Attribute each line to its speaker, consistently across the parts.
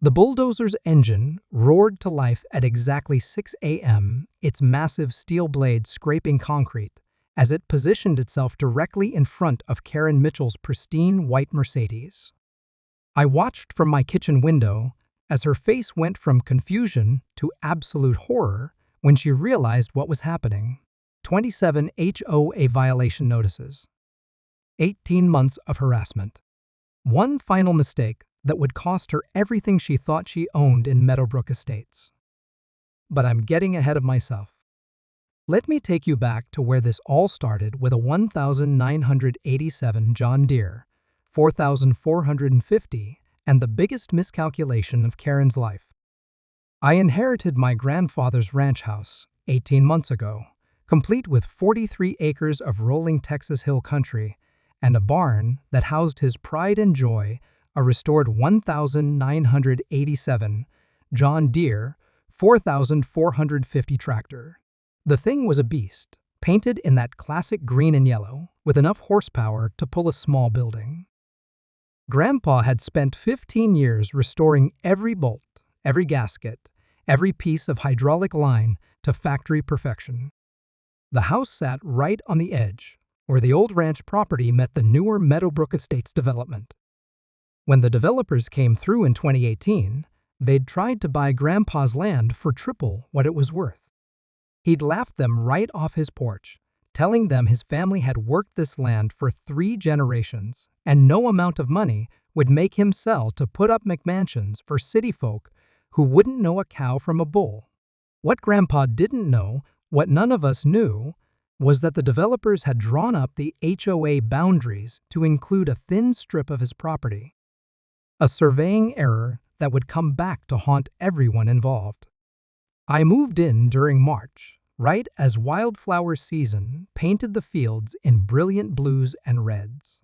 Speaker 1: The bulldozer's engine roared to life at exactly 6 a.m., its massive steel blade scraping concrete, as it positioned itself directly in front of Karen Mitchell's pristine white Mercedes. I watched from my kitchen window as her face went from confusion to absolute horror when she realized what was happening. 27 HOA violation notices. 18 months of harassment. One final mistake that would cost her everything she thought she owned in Meadowbrook Estates. But I'm getting ahead of myself. Let me take you back to where this all started with a 1987 John Deere 4450 and the biggest miscalculation of Karen's life. I inherited my grandfather's ranch house 18 months ago, complete with 43 acres of rolling Texas hill country and a barn that housed his pride and joy, a restored 1987 John Deere 4450 tractor. The thing was a beast, painted in that classic green and yellow, with enough horsepower to pull a small building. Grandpa had spent 15 years restoring every bolt, every gasket, every piece of hydraulic line to factory perfection. The house sat right on the edge, where the old ranch property met the newer Meadowbrook Estates development. When the developers came through in 2018, they'd tried to buy Grandpa's land for triple what it was worth. He'd laughed them right off his porch, telling them his family had worked this land for 3 generations, and no amount of money would make him sell to put up McMansions for city folk who wouldn't know a cow from a bull. What Grandpa didn't know, what none of us knew, was that the developers had drawn up the HOA boundaries to include a thin strip of his property. A surveying error that would come back to haunt everyone involved. I moved in during March, right as wildflower season painted the fields in brilliant blues and reds.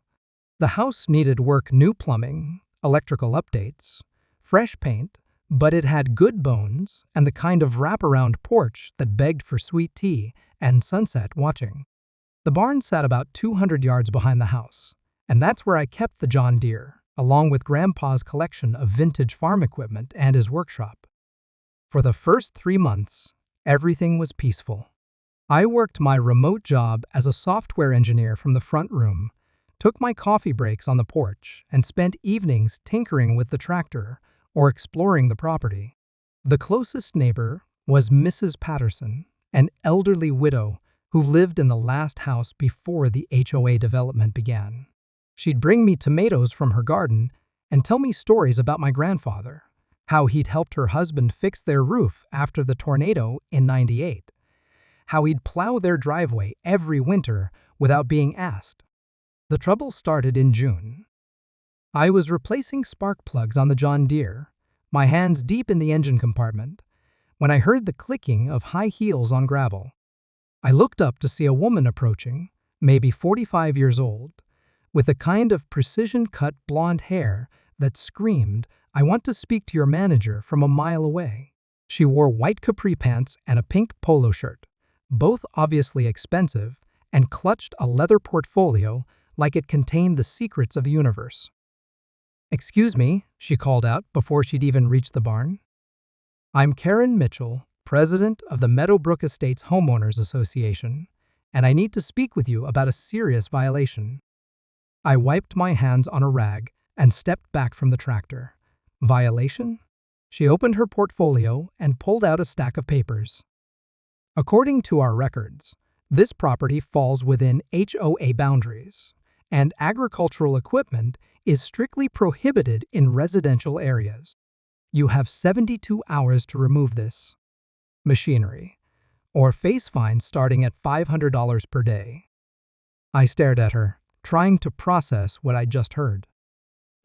Speaker 1: The house needed work: new plumbing, electrical updates, fresh paint, but it had good bones and the kind of wraparound porch that begged for sweet tea and sunset watching. The barn sat about 200 yards behind the house, and that's where I kept the John Deere, along with Grandpa's collection of vintage farm equipment and his workshop. For the first 3 months, everything was peaceful. I worked my remote job as a software engineer from the front room, took my coffee breaks on the porch, and spent evenings tinkering with the tractor or exploring the property. The closest neighbor was Mrs. Patterson, an elderly widow who lived in the last house before the HOA development began. She'd bring me tomatoes from her garden and tell me stories about my grandfather, how he'd helped her husband fix their roof after the tornado in '98, how he'd plow their driveway every winter without being asked. The trouble started in June. I was replacing spark plugs on the John Deere, my hands deep in the engine compartment, when I heard the clicking of high heels on gravel. I looked up to see a woman approaching, maybe 45 years old, with a kind of precision-cut blonde hair that screamed, "I want to speak to your manager," from a mile away. She wore white capri pants and a pink polo shirt, both obviously expensive, and clutched a leather portfolio like it contained the secrets of the universe. "Excuse me," she called out before she'd even reached the barn. "I'm Karen Mitchell, president of the Meadowbrook Estates Homeowners Association, and I need to speak with you about a serious violation." I wiped my hands on a rag and stepped back from the tractor. Violation? She opened her portfolio and pulled out a stack of papers. According to our records, this property falls within HOA boundaries, and agricultural equipment is strictly prohibited in residential areas. You have 72 hours to remove this machinery, or face fines starting at $500 per day. I stared at her, trying to process what I just heard.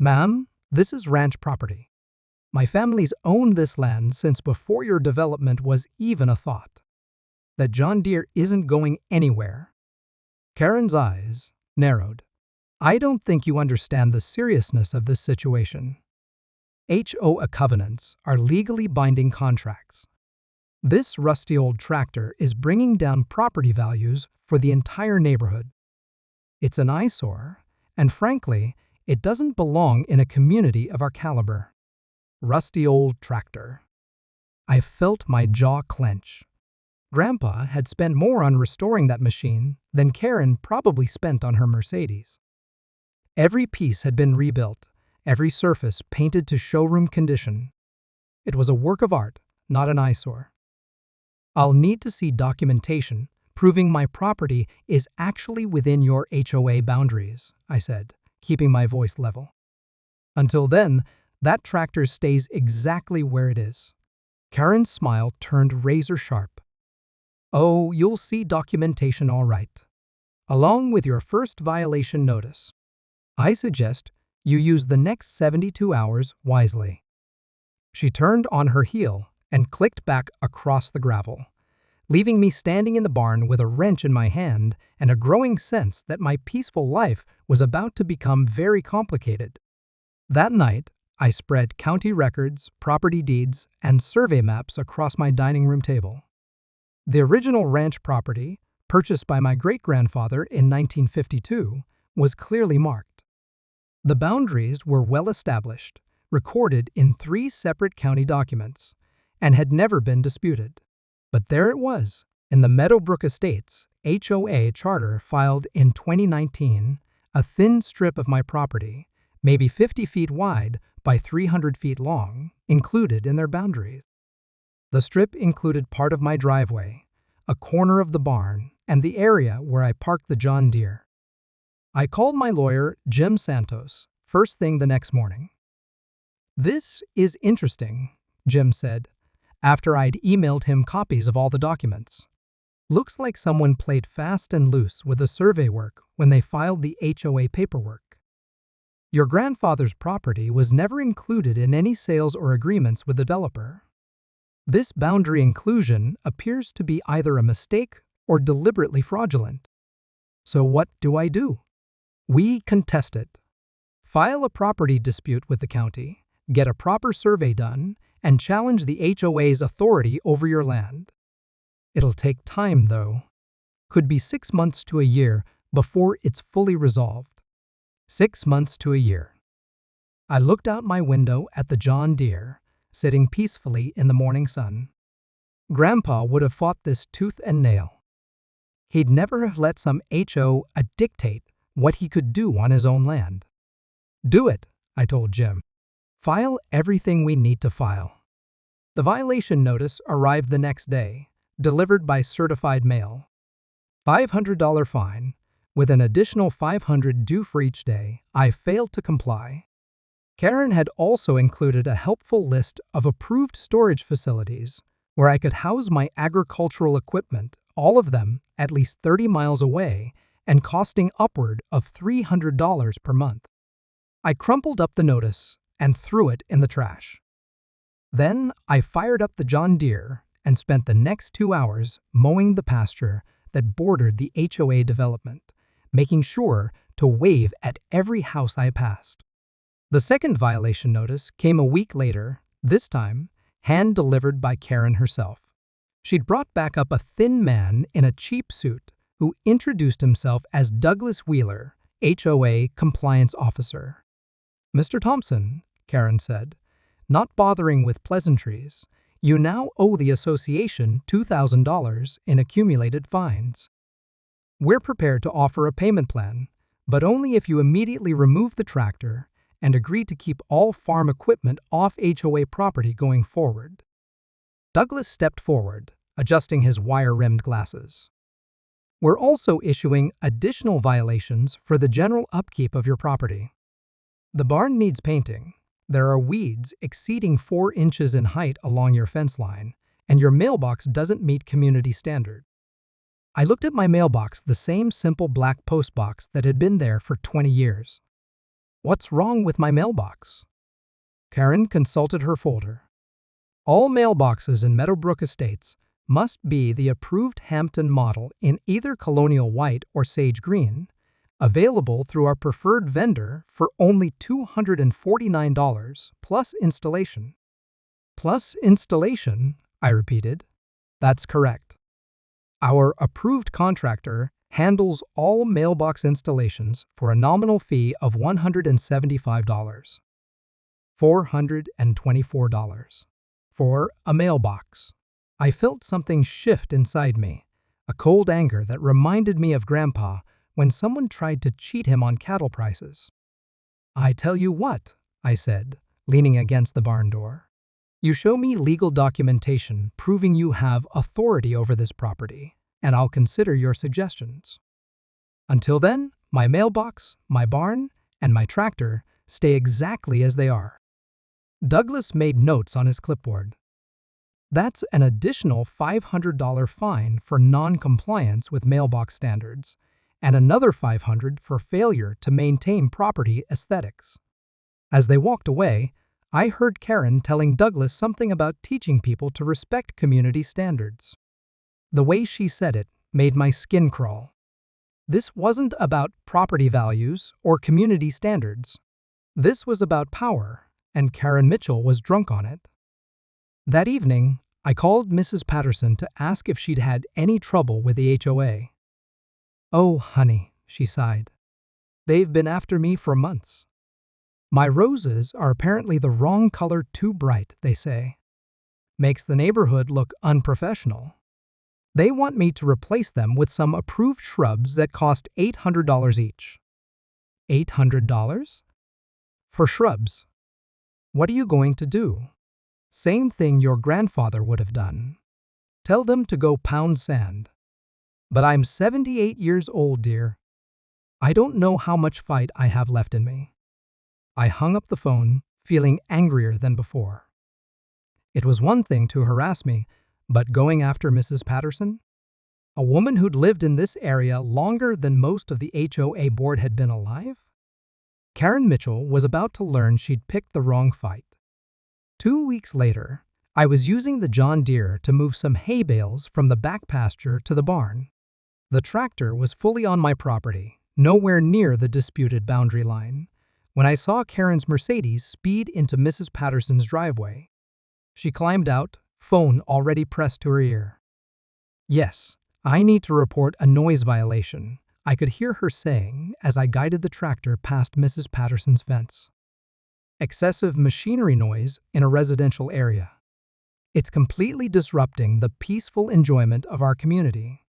Speaker 1: "Ma'am, this is ranch property. My family's owned this land since before your development was even a thought. That John Deere isn't going anywhere." Karen's eyes narrowed. "I don't think you understand the seriousness of this situation. HOA covenants are legally binding contracts. This rusty old tractor is bringing down property values for the entire neighborhood. It's an eyesore, and frankly, it doesn't belong in a community of our caliber. rusty old tractor. I felt my jaw clench. Grandpa had spent more on restoring that machine than Karen probably spent on her Mercedes. Every piece had been rebuilt, every surface painted to showroom condition. It was a work of art, not an eyesore. I'll need to see documentation proving my property is actually within your HOA boundaries, I said, keeping my voice level. Until then, that tractor stays exactly where it is. Karen's smile turned razor sharp. Oh, you'll see documentation all right. Along with your first violation notice. I suggest you use the next 72 hours wisely. She turned on her heel and clicked back across the gravel, leaving me standing in the barn with a wrench in my hand and a growing sense that my peaceful life was about to become very complicated. That night, I spread county records, property deeds, and survey maps across my dining room table. The original ranch property, purchased by my great-grandfather in 1952, was clearly marked. The boundaries were well established, recorded in 3 separate county documents, and had never been disputed. But there it was, in the Meadowbrook Estates HOA charter filed in 2019, a thin strip of my property, maybe 50 feet wide by 300 feet long, included in their boundaries. The strip included part of my driveway, a corner of the barn, and the area where I parked the John Deere. I called my lawyer, Jim Santos, first thing the next morning. "This is interesting," Jim said, after I'd emailed him copies of all the documents. "Looks like someone played fast and loose with the survey work when they filed the HOA paperwork. Your grandfather's property was never included in any sales or agreements with the developer. This boundary inclusion appears to be either a mistake or deliberately fraudulent. So what do I do? We contest it. File a property dispute with the county, get a proper survey done, and challenge the HOA's authority over your land. It'll take time, though. Could be 6 months to a year before it's fully resolved. 6 months to a year." I looked out my window at the John Deere, sitting peacefully in the morning sun. Grandpa would have fought this tooth and nail. He'd never have let some HOA dictate what he could do on his own land. "Do it," I told Jim. "File everything we need to file." The violation notice arrived the next day, delivered by certified mail. $500 fine, with an additional $500 due for each day I failed to comply. Karen had also included a helpful list of approved storage facilities where I could house my agricultural equipment, all of them at least 30 miles away and costing upward of $300 per month. I crumpled up the notice and threw it in the trash. Then I fired up the John Deere and spent the next 2 hours mowing the pasture that bordered the HOA development, making sure to wave at every house I passed. The second violation notice came a week later, this time hand-delivered by Karen herself. She'd brought back up a thin man in a cheap suit who introduced himself as Douglas Wheeler, HOA compliance officer. "Mr. Thompson," Karen said, not bothering with pleasantries, "you now owe the association $2,000 in accumulated fines. We're prepared to offer a payment plan, but only if you immediately remove the tractor and agree to keep all farm equipment off HOA property going forward." Douglas stepped forward, adjusting his wire-rimmed glasses. "We're also issuing additional violations for the general upkeep of your property. The barn needs painting. There are weeds exceeding 4 inches in height along your fence line, and your mailbox doesn't meet community standard." I looked at my mailbox, the same simple black postbox that had been there for 20 years. "What's wrong with my mailbox?" Karen consulted her folder. "All mailboxes in Meadowbrook Estates must be the approved Hampton model in either colonial white or sage green, available through our preferred vendor for only $249 plus installation." "Plus installation," I repeated. "That's correct. Our approved contractor handles all mailbox installations for a nominal fee of $175. $424. For a mailbox. I felt something shift inside me, a cold anger that reminded me of Grandpa when someone tried to cheat him on cattle prices. "I tell you what," I said, leaning against the barn door. "You show me legal documentation proving you have authority over this property, and I'll consider your suggestions. Until then, my mailbox, my barn, and my tractor stay exactly as they are." Douglas made notes on his clipboard. "That's an additional $500 fine for non-compliance with mailbox standards, and another $500 for failure to maintain property aesthetics." As they walked away, I heard Karen telling Douglas something about teaching people to respect community standards. The way she said it made my skin crawl. This wasn't about property values or community standards. This was about power, and Karen Mitchell was drunk on it. That evening, I called Mrs. Patterson to ask if she'd had any trouble with the HOA. "Oh, honey," she sighed. "They've been after me for months. My roses are apparently the wrong color, too bright, they say. Makes the neighborhood look unprofessional. They want me to replace them with some approved shrubs that cost $800 each." $800? For shrubs? What are you going to do? Same thing your grandfather would have done. Tell them to go pound sand. But I'm 78 years old, dear. I don't know how much fight I have left in me. I hung up the phone, feeling angrier than before. It was one thing to harass me, but going after Mrs. Patterson? A woman who'd lived in this area longer than most of the HOA board had been alive? Karen Mitchell was about to learn she'd picked the wrong fight. 2 weeks later, I was using the John Deere to move some hay bales from the back pasture to the barn. The tractor was fully on my property, nowhere near the disputed boundary line, when I saw Karen's Mercedes speed into Mrs. Patterson's driveway. She climbed out, phone already pressed to her ear. "Yes, I need to report a noise violation," I could hear her saying as I guided the tractor past Mrs. Patterson's fence. "Excessive machinery noise in a residential area. It's completely disrupting the peaceful enjoyment of our community."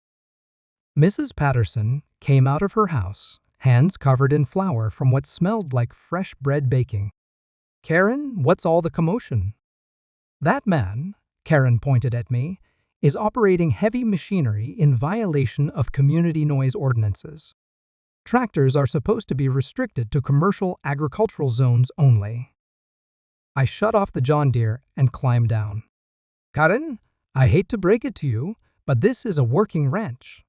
Speaker 1: Mrs. Patterson came out of her house, hands covered in flour from what smelled like fresh bread baking. "Karen, what's all the commotion?" "That man," Karen pointed at me, "is operating heavy machinery in violation of community noise ordinances. Tractors are supposed to be restricted to commercial agricultural zones only." I shut off the John Deere and climbed down. "Karen, I hate to break it to you, but this is a working ranch.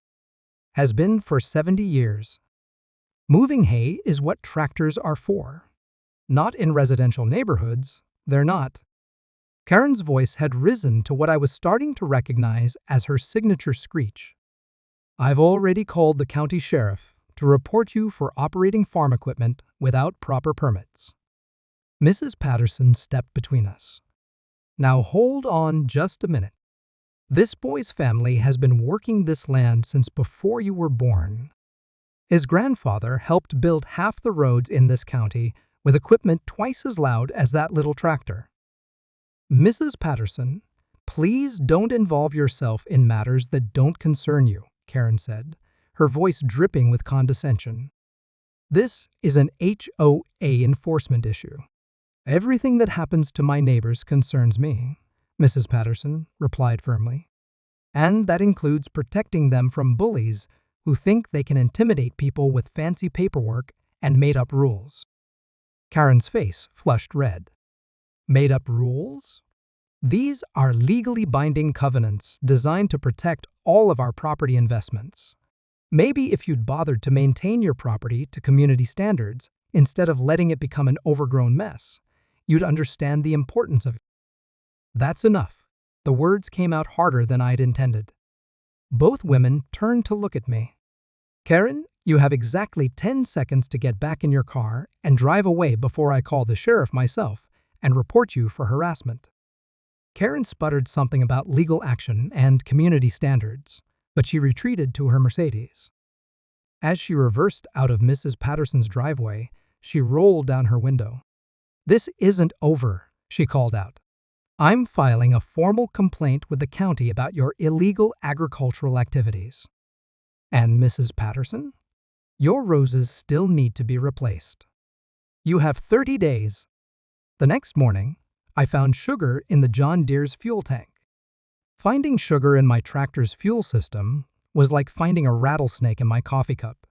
Speaker 1: Has been for 70 years. Moving hay is what tractors are for. Not in residential neighborhoods, they're not." Karen's voice had risen to what I was starting to recognize as her signature screech. "I've already called the county sheriff to report you for operating farm equipment without proper permits." Mrs. Patterson stepped between us. "Now hold on just a minute. This boy's family has been working this land since before you were born. His grandfather helped build half the roads in this county with equipment twice as loud as that little tractor." "Mrs. Patterson, please don't involve yourself in matters that don't concern you," Karen said, her voice dripping with condescension. "This is an HOA enforcement issue. Everything that happens to my neighbors concerns me," Mrs. Patterson replied firmly. "And that includes protecting them from bullies who think they can intimidate people with fancy paperwork and made-up rules." Karen's face flushed red. "Made-up rules? These are legally binding covenants designed to protect all of our property investments. Maybe if you'd bothered to maintain your property to community standards instead of letting it become an overgrown mess, you'd understand the importance of it." "That's enough." The words came out harder than I'd intended. Both women turned to look at me. "Karen, you have exactly 10 seconds to get back in your car and drive away before I call the sheriff myself and report you for harassment." Karen sputtered something about legal action and community standards, but she retreated to her Mercedes. As she reversed out of Mrs. Patterson's driveway, she rolled down her window. "This isn't over," she called out. "I'm filing a formal complaint with the county about your illegal agricultural activities. And Mrs. Patterson, your roses still need to be replaced. You have 30 days." The next morning, I found sugar in the John Deere's fuel tank. Finding sugar in my tractor's fuel system was like finding a rattlesnake in my coffee cup.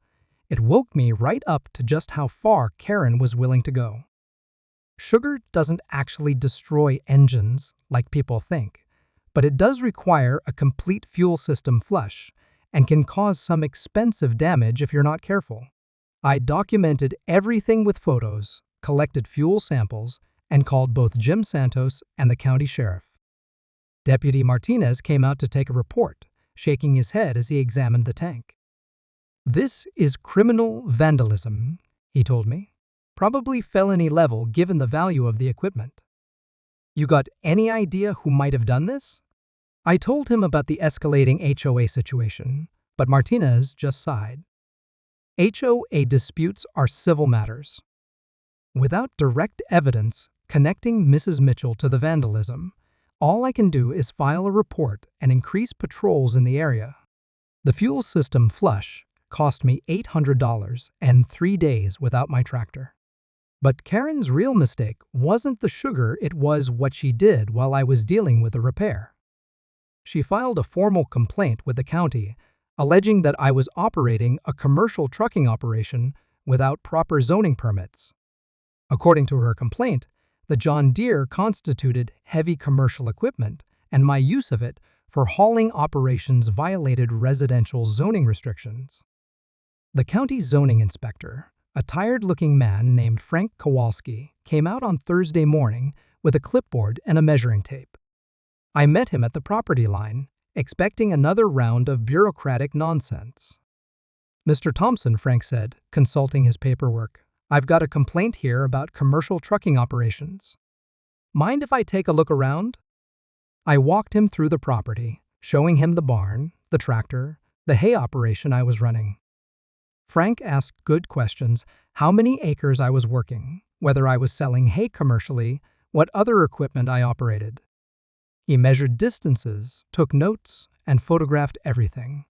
Speaker 1: It woke me right up to just how far Karen was willing to go. Sugar doesn't actually destroy engines like people think, but it does require a complete fuel system flush and can cause some expensive damage if you're not careful. I documented everything with photos, collected fuel samples, and called both Jim Santos and the county sheriff. Deputy Martinez came out to take a report, shaking his head as he examined the tank. "This is criminal vandalism," he told me. "Probably felony level given the value of the equipment." "You got any idea who might have done this?" I told him about the escalating HOA situation, but Martinez just sighed. "HOA disputes are civil matters. Without direct evidence connecting Mrs. Mitchell to the vandalism, all I can do is file a report and increase patrols in the area. The fuel system flush cost me $800 and 3 days without my tractor. But Karen's real mistake wasn't the sugar, it was what she did while I was dealing with the repair. She filed a formal complaint with the county, alleging that I was operating a commercial trucking operation without proper zoning permits. According to her complaint, the John Deere constituted heavy commercial equipment, and my use of it for hauling operations violated residential zoning restrictions. The county zoning inspector, a tired-looking man named Frank Kowalski, came out on Thursday morning with a clipboard and a measuring tape. I met him at the property line, expecting another round of bureaucratic nonsense. "Mr. Thompson," Frank said, consulting his paperwork, "I've got a complaint here about commercial trucking operations. Mind if I take a look around?" I walked him through the property, showing him the barn, the tractor, the hay operation I was running. Frank asked good questions: how many acres I was working, whether I was selling hay commercially, what other equipment I operated. He measured distances, took notes, and photographed everything.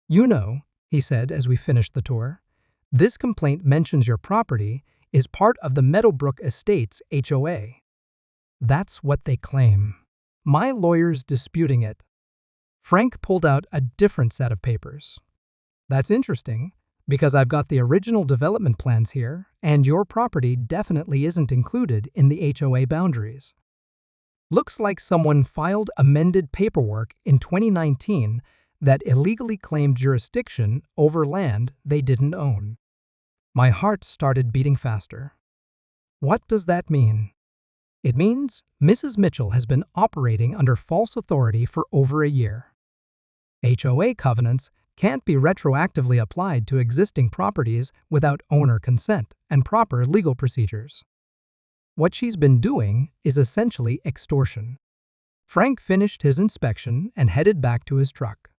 Speaker 1: "You know," he said as we finished the tour, "this complaint mentions your property is part of the Meadowbrook Estates HOA. That's what they claim. My lawyer's disputing it." Frank pulled out a different set of papers. "That's interesting, because I've got the original development plans here, and your property definitely isn't included in the HOA boundaries. Looks like someone filed amended paperwork in 2019 that illegally claimed jurisdiction over land they didn't own." My heart started beating faster. What does that mean? It means Mrs. Mitchell has been operating under false authority for over a year. HOA covenants can't be retroactively applied to existing properties without owner consent and proper legal procedures. What she's been doing is essentially extortion. Frank finished his inspection and headed back to his truck.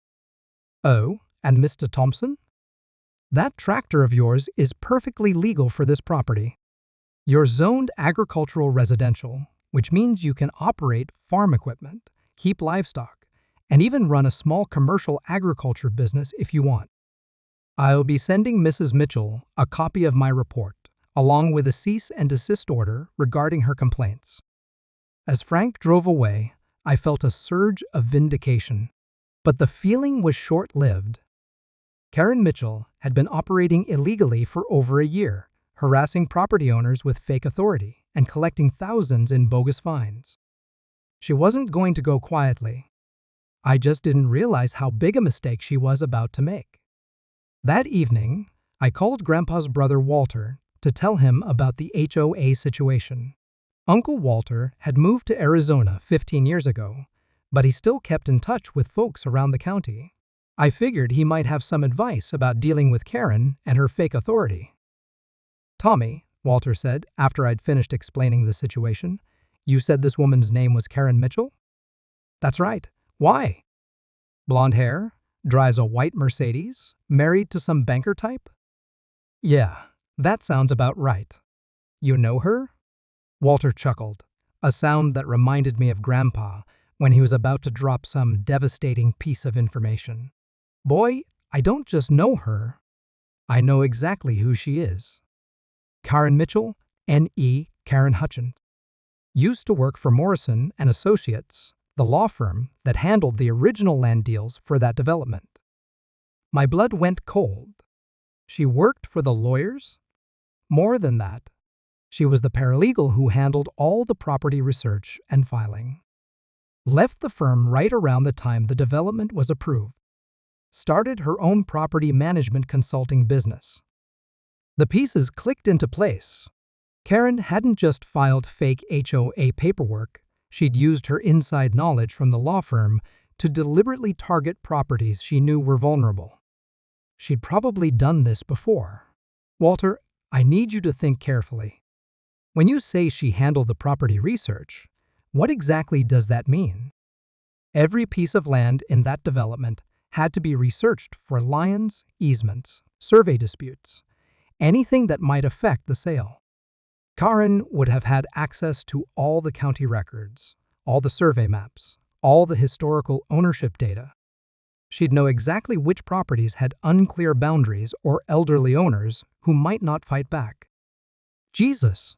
Speaker 1: "Oh, and Mr. Thompson? That tractor of yours is perfectly legal for this property. You're zoned agricultural residential, which means you can operate farm equipment, keep livestock, and even run a small commercial agriculture business if you want. I'll be sending Mrs. Mitchell a copy of my report, along with a cease and desist order regarding her complaints." As Frank drove away, I felt a surge of vindication. But the feeling was short-lived. Karen Mitchell had been operating illegally for over a year, harassing property owners with fake authority and collecting thousands in bogus fines. She wasn't going to go quietly. I just didn't realize how big a mistake she was about to make. That evening, I called Grandpa's brother Walter to tell him about the HOA situation. Uncle Walter had moved to Arizona 15 years ago, but he still kept in touch with folks around the county. I figured he might have some advice about dealing with Karen and her fake authority. "Tommy," Walter said after I'd finished explaining the situation, "you said this woman's name was Karen Mitchell?" "That's right. Why?" "Blonde hair, drives a white Mercedes, married to some banker type?" "Yeah, that sounds about right. You know her?" Walter chuckled, a sound that reminded me of Grandpa when he was about to drop some devastating piece of information. Boy, I don't just know her. I know exactly who she is. Karen Mitchell, N.E. Karen Hutchins, used to work for Morrison and Associates, the law firm that handled the original land deals for that development. My blood went cold. She worked for the lawyers? More than that, she was the paralegal who handled all the property research and filing. Left the firm right around the time the development was approved. Started her own property management consulting business. The pieces clicked into place. Karen hadn't just filed fake HOA paperwork, she'd used her inside knowledge from the law firm to deliberately target properties she knew were vulnerable. She'd probably done this before. Walter, I need you to think carefully. When you say she handled the property research, what exactly does that mean? Every piece of land in that development had to be researched for liens, easements, survey disputes, anything that might affect the sale. Karen would have had access to all the county records, all the survey maps, all the historical ownership data. She'd know exactly which properties had unclear boundaries or elderly owners who might not fight back. Jesus!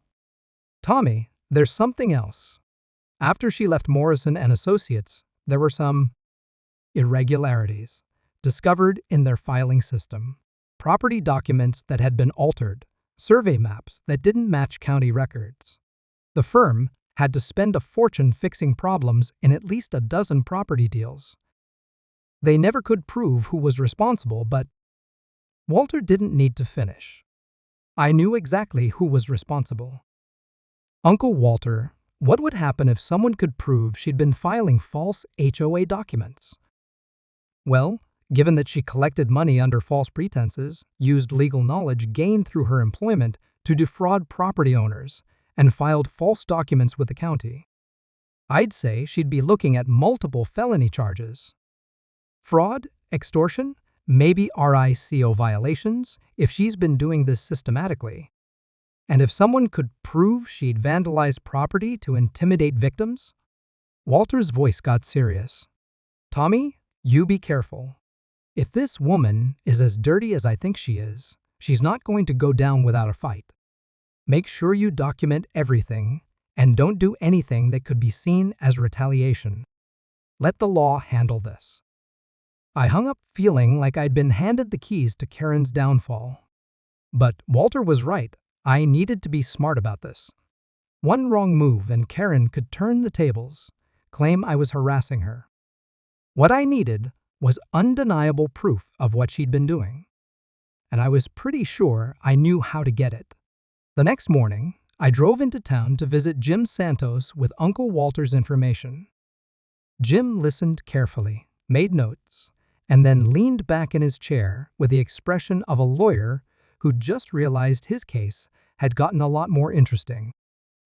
Speaker 1: Tommy, there's something else. After she left Morrison and Associates, there were some irregularities discovered in their filing system. Property documents that had been altered, survey maps that didn't match county records. The firm had to spend a fortune fixing problems in at least a dozen property deals. They never could prove who was responsible, but Walter didn't need to finish. I knew exactly who was responsible. Uncle Walter, what would happen if someone could prove she'd been filing false HOA documents? Well, given that she collected money under false pretenses, used legal knowledge gained through her employment to defraud property owners, and filed false documents with the county, I'd say she'd be looking at multiple felony charges. Fraud, extortion, maybe RICO violations if she's been doing this systematically. And if someone could prove she'd vandalized property to intimidate victims? Walter's voice got serious. Tommy, you be careful. If this woman is as dirty as I think she is, she's not going to go down without a fight. Make sure you document everything and don't do anything that could be seen as retaliation. Let the law handle this. I hung up feeling like I'd been handed the keys to Karen's downfall. But Walter was right. I needed to be smart about this. One wrong move and Karen could turn the tables, claim I was harassing her. What I needed was undeniable proof of what she'd been doing. And I was pretty sure I knew how to get it. The next morning, I drove into town to visit Jim Santos with Uncle Walter's information. Jim listened carefully, made notes, and then leaned back in his chair with the expression of a lawyer who just realized his case had gotten a lot more interesting.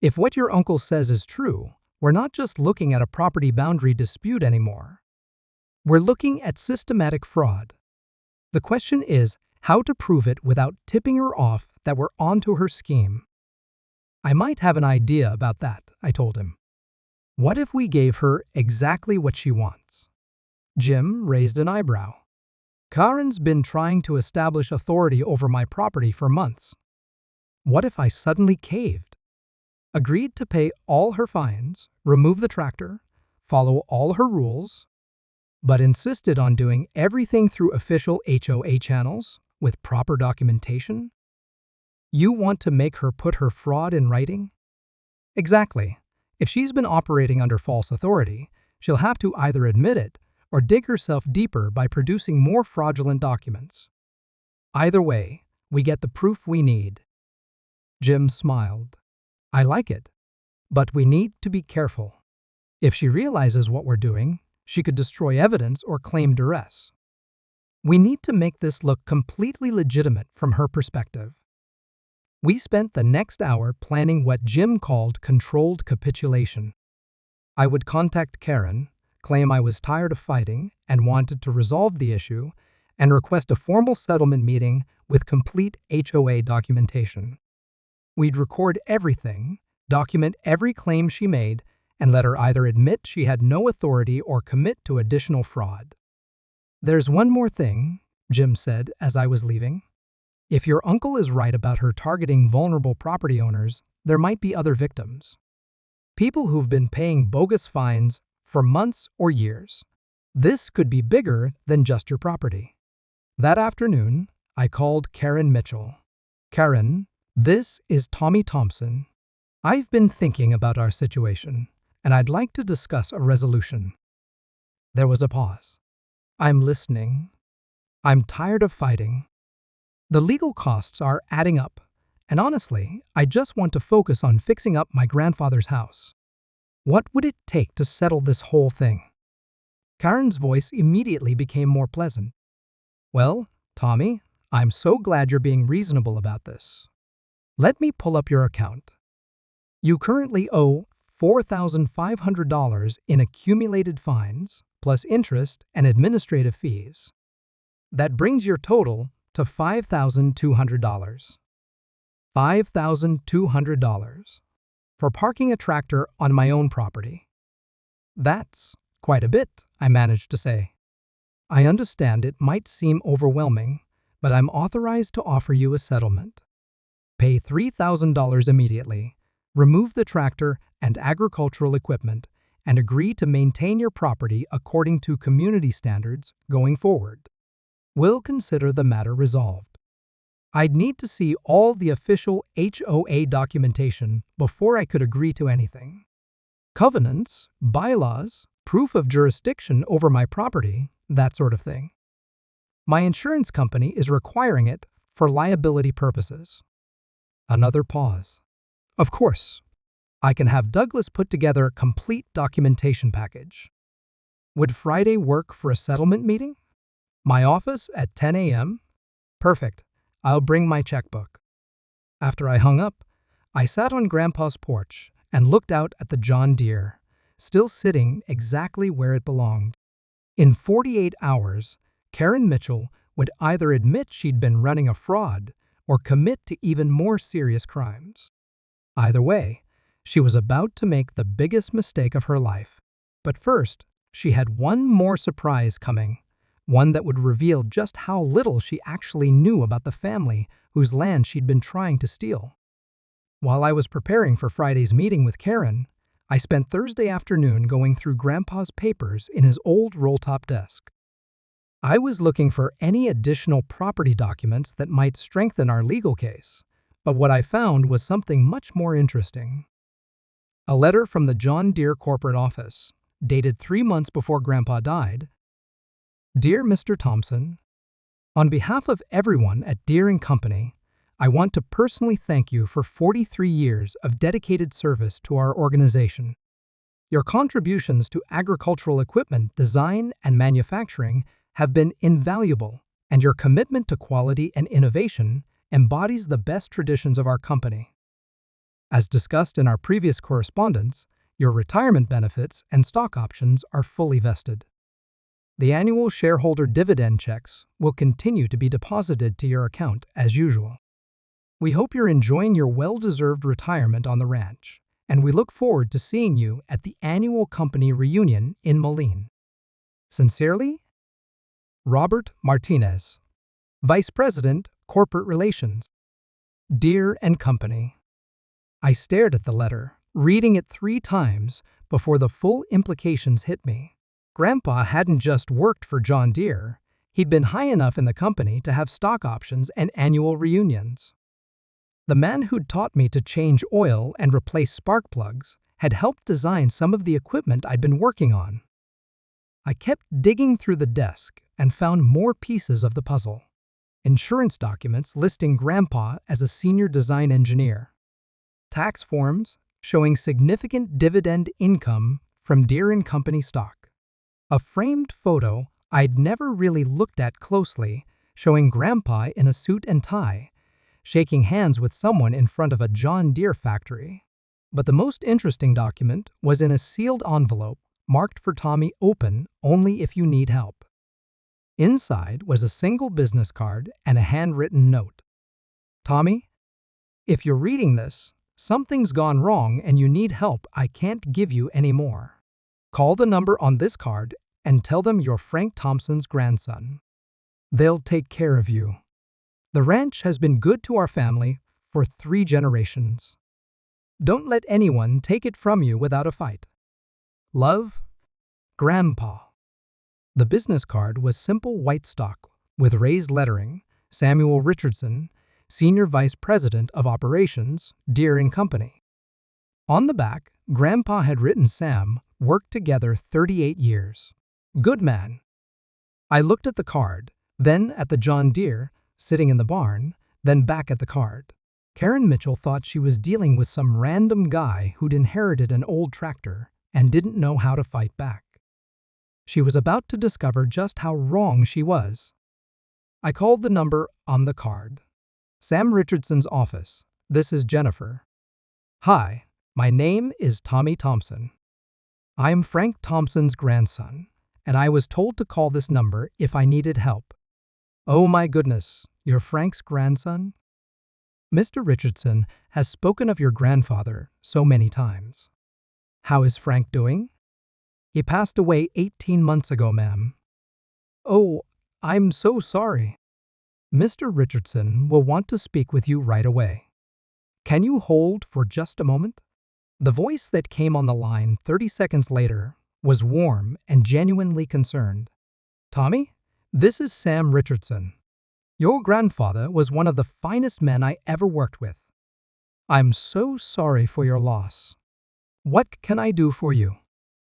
Speaker 1: If what your uncle says is true, we're not just looking at a property boundary dispute anymore. We're looking at systematic fraud. The question is how to prove it without tipping her off that we're onto her scheme. I might have an idea about that, I told him. What if we gave her exactly what she wants? Jim raised an eyebrow. Karen's been trying to establish authority over my property for months. What if I suddenly caved? Agreed to pay all her fines, remove the tractor, follow all her rules, but insisted on doing everything through official HOA channels with proper documentation? You want to make her put her fraud in writing? Exactly. If she's been operating under false authority, she'll have to either admit it or dig herself deeper by producing more fraudulent documents. Either way, we get the proof we need. Jim smiled. I like it, but we need to be careful. If she realizes what we're doing, she could destroy evidence or claim duress. We need to make this look completely legitimate from her perspective. We spent the next hour planning what Jim called controlled capitulation. I would contact Karen, claim I was tired of fighting and wanted to resolve the issue, and request a formal settlement meeting with complete HOA documentation. We'd record everything, document every claim she made, and let her either admit she had no authority or commit to additional fraud. "There's one more thing," Jim said as I was leaving. "If your uncle is right about her targeting vulnerable property owners, there might be other victims. People who've been paying bogus fines for months or years. This could be bigger than just your property." That afternoon, I called Karen Mitchell. "Karen, this is Tommy Thompson. I've been thinking about our situation, and I'd like to discuss a resolution." There was a pause. "I'm listening. I'm tired of fighting. The legal costs are adding up, and honestly, I just want to focus on fixing up my grandfather's house. What would it take to settle this whole thing?" Karen's voice immediately became more pleasant. "Well, Tommy, I'm so glad you're being reasonable about this. Let me pull up your account. You currently owe $4,500 in accumulated fines, plus interest and administrative fees. That brings your total to $5,200. $5,200 for parking a tractor on my own property. That's quite a bit," I managed to say. "I understand it might seem overwhelming, but I'm authorized to offer you a settlement. Pay $3,000 immediately, remove the tractor and agricultural equipment, and agree to maintain your property according to community standards going forward. We'll consider the matter resolved. I'd need to see all the official HOA documentation before I could agree to anything. Covenants, bylaws, proof of jurisdiction over my property, that sort of thing. My insurance company is requiring it for liability purposes." Another pause. "Of course, I can have Douglas put together a complete documentation package. Would Friday work for a settlement meeting? My office at 10 a.m.? Perfect. I'll bring my checkbook." After I hung up, I sat on Grandpa's porch and looked out at the John Deere, still sitting exactly where it belonged. In 48 hours, Karen Mitchell would either admit she'd been running a fraud or commit to even more serious crimes. Either way, she was about to make the biggest mistake of her life. But first, she had one more surprise coming, one that would reveal just how little she actually knew about the family whose land she'd been trying to steal. While I was preparing for Friday's meeting with Karen, I spent Thursday afternoon going through Grandpa's papers in his old roll-top desk. I was looking for any additional property documents that might strengthen our legal case, but what I found was something much more interesting. A letter from the John Deere corporate office, dated 3 months before Grandpa died. "Dear Mr. Thompson, on behalf of everyone at Deere & Company, I want to personally thank you for 43 years of dedicated service to our organization. Your contributions to agricultural equipment design and manufacturing have been invaluable, and your commitment to quality and innovation embodies the best traditions of our company. As discussed in our previous correspondence, your retirement benefits and stock options are fully vested. The annual shareholder dividend checks will continue to be deposited to your account as usual. We hope you're enjoying your well-deserved retirement on the ranch, and we look forward to seeing you at the annual company reunion in Moline. Sincerely, Robert Martinez, Vice President, Corporate Relations, Deere & Company." I stared at the letter, reading it 3 times before the full implications hit me. Grandpa hadn't just worked for John Deere, he'd been high enough in the company to have stock options and annual reunions. The man who'd taught me to change oil and replace spark plugs had helped design some of the equipment I'd been working on. I kept digging through the desk and found more pieces of the puzzle. Insurance documents listing Grandpa as a senior design engineer. Tax forms showing significant dividend income from Deere & Company stock. A framed photo I'd never really looked at closely showing Grandpa in a suit and tie, shaking hands with someone in front of a John Deere factory. But the most interesting document was in a sealed envelope marked for Tommy "Open only if you need help." Inside was a single business card and a handwritten note. "Tommy, if you're reading this, Something's gone wrong and you need help. I can't give you any more. Call the number on this card and tell them you're Frank Thompson's grandson. They'll take care of you. The ranch has been good to our family for 3 generations. Don't let anyone take it from you without a fight. Love, Grandpa. The business card was simple white stock with raised lettering, Samuel Richardson, Senior Vice President of Operations, Deere & Company. On the back, Grandpa had written Sam, worked together 38 years. Good man. I looked at the card, then at the John Deere, sitting in the barn, then back at the card. Karen Mitchell thought she was dealing with some random guy who'd inherited an old tractor and didn't know how to fight back. She was about to discover just how wrong she was. I called the number on the card. Sam Richardson's office. This is Jennifer. Hi, my name is Tommy Thompson. I'm Frank Thompson's grandson, and I was told to call this number if I needed help. Oh my goodness, you're Frank's grandson? Mr. Richardson has spoken of your grandfather so many times. How is Frank doing? He passed away 18 months ago, ma'am. Oh, I'm so sorry. Mr. Richardson will want to speak with you right away. Can you hold for just a moment? The voice that came on the line 30 seconds later was warm and genuinely concerned. Tommy, this is Sam Richardson. Your grandfather was one of the finest men I ever worked with. I'm so sorry for your loss. What can I do for you?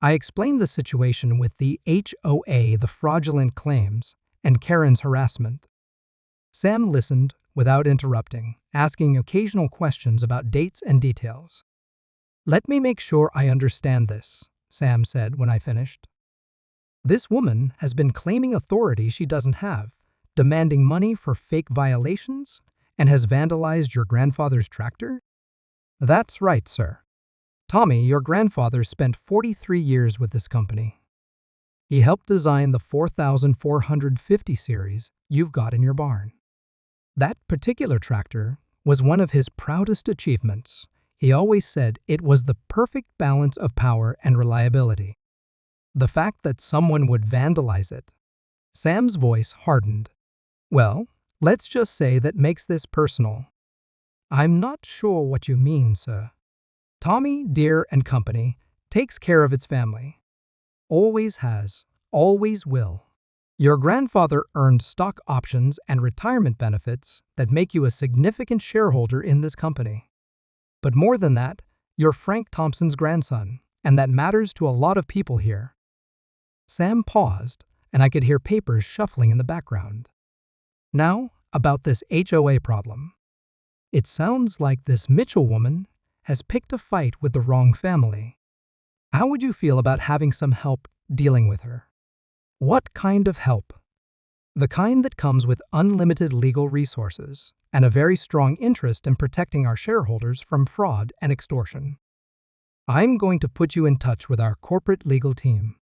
Speaker 1: I explained the situation with the HOA, the fraudulent claims, and Karen's harassment. Sam listened without interrupting, asking occasional questions about dates and details. Let me make sure I understand this, Sam said when I finished. This woman has been claiming authority she doesn't have, demanding money for fake violations, and has vandalized your grandfather's tractor? That's right, sir. Tommy, your grandfather spent 43 years with this company. He helped design the 4450 series you've got in your barn. That particular tractor was one of his proudest achievements. He always said it was the perfect balance of power and reliability. The fact that someone would vandalize it. Sam's voice hardened. Well, let's just say that makes this personal. I'm not sure what you mean, sir. Tommy Deere & Company takes care of its family. Always has, always will. Your grandfather earned stock options and retirement benefits that make you a significant shareholder in this company. But more than that, you're Frank Thompson's grandson, and that matters to a lot of people here. Sam paused, and I could hear papers shuffling in the background. Now, about this HOA problem. It sounds like this Mitchell woman has picked a fight with the wrong family. How would you feel about having some help dealing with her? What kind of help? The kind that comes with unlimited legal resources and a very strong interest in protecting our shareholders from fraud and extortion. I'm going to put you in touch with our corporate legal team.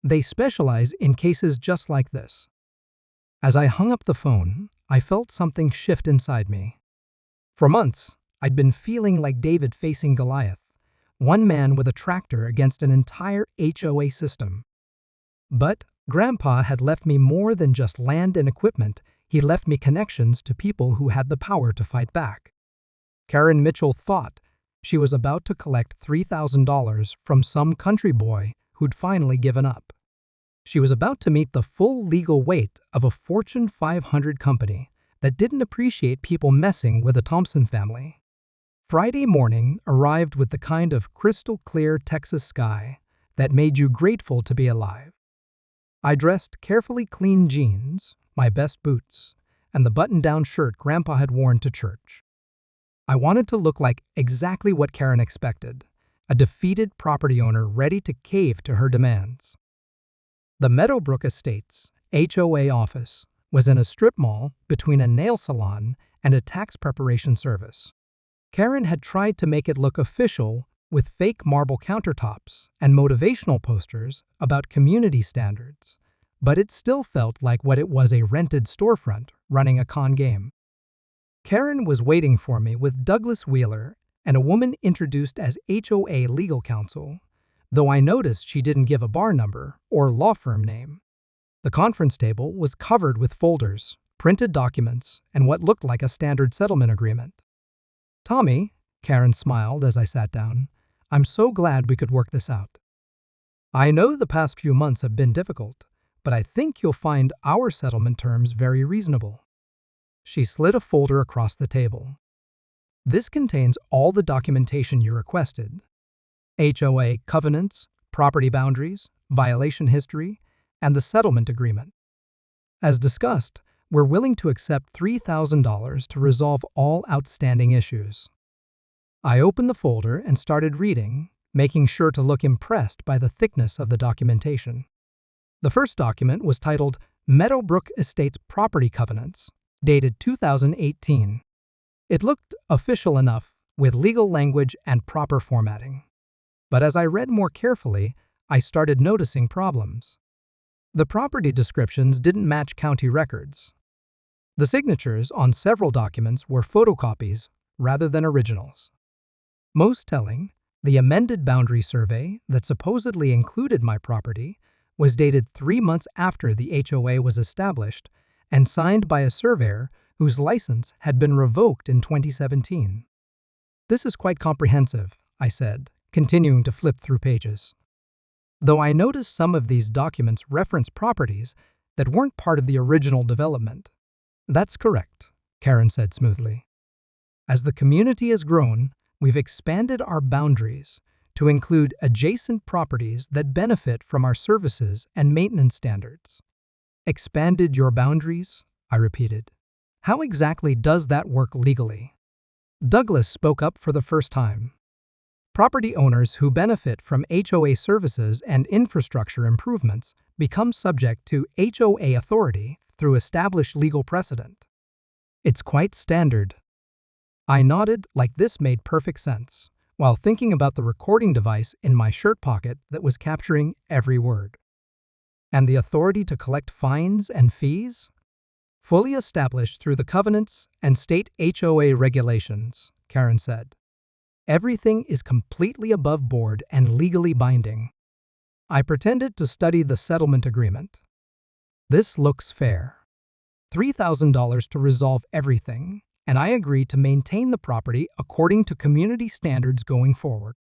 Speaker 1: They specialize in cases just like this. As I hung up the phone, I felt something shift inside me. For months, I'd been feeling like David facing Goliath, one man with a tractor against an entire HOA system. But Grandpa had left me more than just land and equipment. He left me connections to people who had the power to fight back. Karen Mitchell thought she was about to collect $3,000 from some country boy who'd finally given up. She was about to meet the full legal weight of a Fortune 500 company that didn't appreciate people messing with the Thompson family. Friday morning arrived with the kind of crystal-clear Texas sky that made you grateful to be alive. I dressed carefully clean jeans, my best boots, and the button-down shirt Grandpa had worn to church. I wanted to look like exactly what Karen expected, a defeated property owner ready to cave to her demands. The Meadowbrook Estates HOA office was in a strip mall between a nail salon and a tax preparation service. Karen had tried to make it look official with fake marble countertops and motivational posters about community standards, but it still felt like what it was, a rented storefront running a con game. Karen was waiting for me with Douglas Wheeler and a woman introduced as HOA legal counsel, though I noticed she didn't give a bar number or law firm name. The conference table was covered with folders, printed documents, and what looked like a standard settlement agreement. "Tommy," Karen smiled as I sat down, "I'm so glad we could work this out. I know the past few months have been difficult, but I think you'll find our settlement terms very reasonable." She slid a folder across the table. "This contains all the documentation you requested: HOA covenants, property boundaries, violation history, and the settlement agreement. As discussed, we're willing to accept $3,000 to resolve all outstanding issues." I opened the folder and started reading, making sure to look impressed by the thickness of the documentation. The first document was titled Meadowbrook Estates Property Covenants, dated 2018. It looked official enough, with legal language and proper formatting. But as I read more carefully, I started noticing problems. The property descriptions didn't match county records. The signatures on several documents were photocopies rather than originals. Most telling, the amended boundary survey that supposedly included my property was dated 3 months after the HOA was established and signed by a surveyor whose license had been revoked in 2017. "This is quite comprehensive," I said, continuing to flip through pages. "Though I noticed some of these documents reference properties that weren't part of the original development." "That's correct," Karen said smoothly. "As the community has grown, we've expanded our boundaries to include adjacent properties that benefit from our services and maintenance standards." "Expanded your boundaries?" I repeated. "How exactly does that work legally?" Douglas spoke up for the first time. "Property owners who benefit from HOA services and infrastructure improvements become subject to HOA authority through established legal precedent. It's quite standard." I nodded like this made perfect sense, while thinking about the recording device in my shirt pocket that was capturing every word. "And the authority to collect fines and fees?" "Fully established through the covenants and state HOA regulations," Karen said. "Everything is completely above board and legally binding." I pretended to study the settlement agreement. "This looks fair. $3,000 to resolve everything, and I agree to maintain the property according to community standards going forward."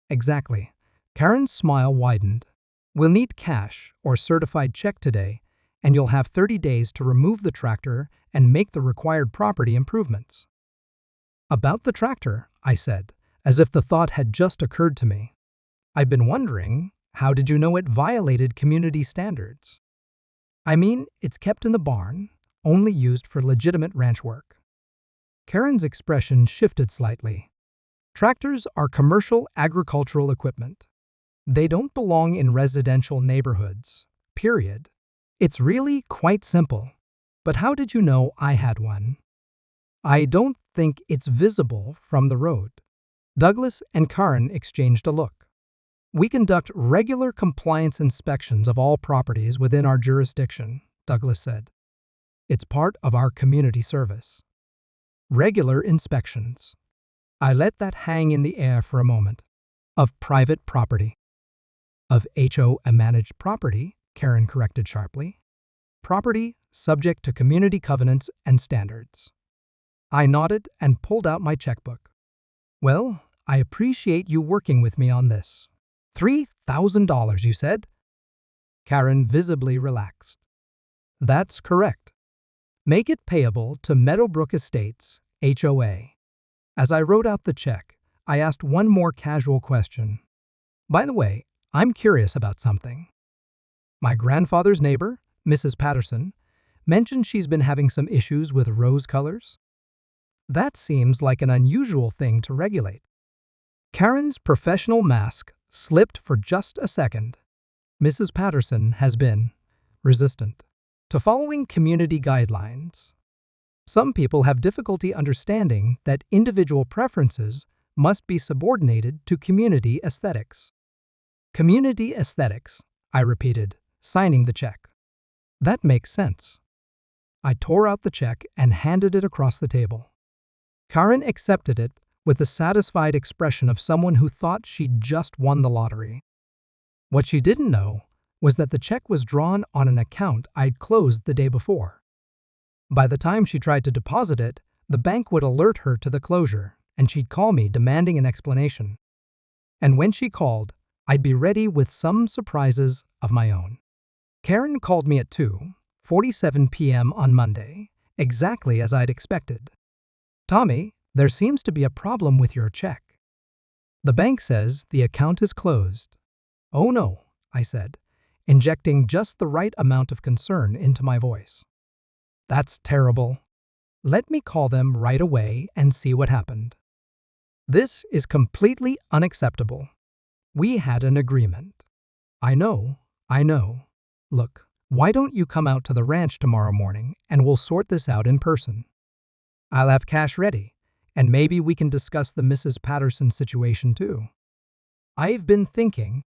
Speaker 1: "Exactly." Karen's smile widened. "We'll need cash or certified check today, and you'll have 30 days to remove the tractor and make the required property improvements." "About the tractor," I said, as if the thought had just occurred to me. "I've been wondering, how did you know it violated community standards?" "I mean, it's kept in the barn, only used for legitimate ranch work." Karen's expression shifted slightly. "Tractors are commercial agricultural equipment. They don't belong in residential neighborhoods, period. It's really quite simple. But how did you know I had one?" "I don't think it's visible from the road." Douglas and Karen exchanged a look. "We conduct regular compliance inspections of all properties within our jurisdiction," Douglas said. "It's part of our community service." Regular inspections. I let that hang in the air for a moment. "Of private property." "Of HOA managed property," Karen corrected sharply. "Property subject to community covenants and standards." I nodded and pulled out my checkbook. "Well, I appreciate you working with me on this. $3,000, you said?" Karen visibly relaxed. "That's correct. Make it payable to Meadowbrook Estates, HOA." As I wrote out the check, I asked one more casual question. "By the way, I'm curious about something. My grandfather's neighbor, Mrs. Patterson, mentioned she's been having some issues with rose colors. That seems like an unusual thing to regulate." Karen's professional mask slipped for just a second. "Mrs. Patterson has been resistant to following community guidelines. Some people have difficulty understanding that individual preferences must be subordinated to community aesthetics." "Community aesthetics," I repeated, signing the check. "That makes sense." I tore out the check and handed it across the table. Karen accepted it with the satisfied expression of someone who thought she'd just won the lottery. What she didn't know was that the check was drawn on an account I'd closed the day before. By the time she tried to deposit it, the bank would alert her to the closure, and she'd call me demanding an explanation. And when she called, I'd be ready with some surprises of my own. Karen called me at 2:47 p.m. on Monday, exactly as I'd expected. "Tommy, there seems to be a problem with your check. The bank says the account is closed." "Oh no," I said, injecting just the right amount of concern into my voice. "That's terrible. Let me call them right away and see what happened. This is completely unacceptable. We had an agreement." I know. Look, why don't you come out to the ranch tomorrow morning and we'll sort this out in person? I'll have cash ready, and maybe we can discuss the Mrs. Patterson situation too." "I've been thinking,"